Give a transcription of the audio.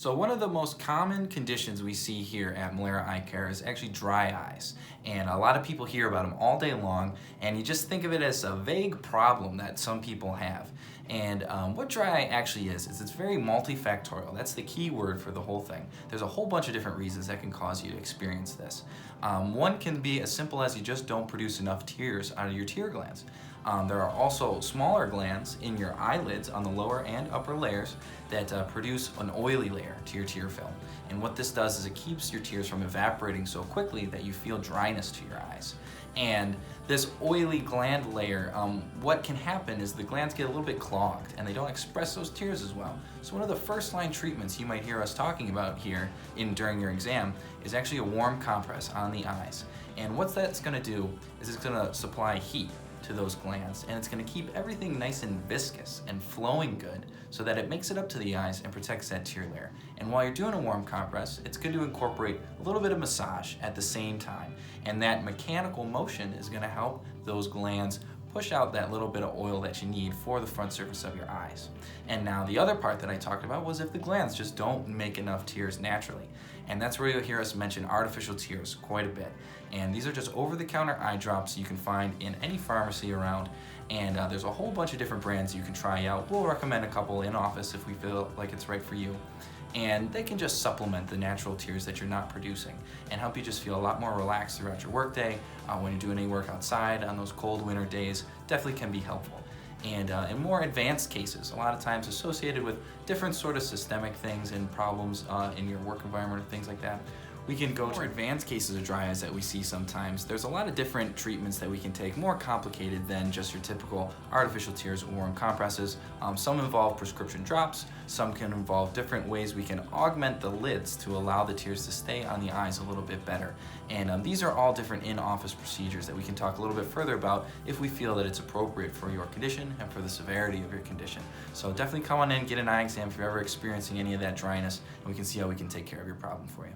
So one of the most common conditions we see here at Malera Eye Care is actually dry eyes. And a lot of people hear about them all day long, and you just think of it as a vague problem that some people have. And what dry eye actually is it's very multifactorial. That's the key word for the whole thing. There's a whole bunch of different reasons that can cause you to experience this. One can be as simple as you just don't produce enough tears out of your tear glands. There are also smaller glands in your eyelids on the lower and upper layers that produce an oily layer to your tear film. And what this does is it keeps your tears from evaporating so quickly that you feel dryness to your eyes. And this oily gland layer, what can happen is the glands get a little bit clogged and they don't express those tears as well. So one of the first line treatments you might hear us talking about here during your exam is actually a warm compress on the eyes. And what that's going to do is it's going to supply heat to those glands, and it's going to keep everything nice and viscous and flowing good so that it makes it up to the eyes and protects that tear layer. And while you're doing a warm compress, it's good to incorporate a little bit of massage at the same time, and that mechanical motion is going to help those glands push out that little bit of oil that you need for the front surface of your eyes. And now the other part that I talked about was if the glands just don't make enough tears naturally. And that's where you'll hear us mention artificial tears quite a bit. And these are just over-the-counter eye drops you can find in any pharmacy around. And there's a whole bunch of different brands you can try out. We'll recommend a couple in office if we feel like it's right for you. And they can just supplement the natural tears that you're not producing and help you just feel a lot more relaxed throughout your workday. When you're doing any work outside on those cold winter days, definitely can be helpful. And in more advanced cases, a lot of times associated with different sort of systemic things and problems in your work environment or things like that, we can go to advanced cases of dry eyes that we see sometimes. There's a lot of different treatments that we can take, more complicated than just your typical artificial tears or warm compresses. Some involve prescription drops, some can involve different ways we can augment the lids to allow the tears to stay on the eyes a little bit better. And these are all different in-office procedures that we can talk a little bit further about if we feel that it's appropriate for your condition and for the severity of your condition. So definitely come on in, get an eye exam if you're ever experiencing any of that dryness, and we can see how we can take care of your problem for you.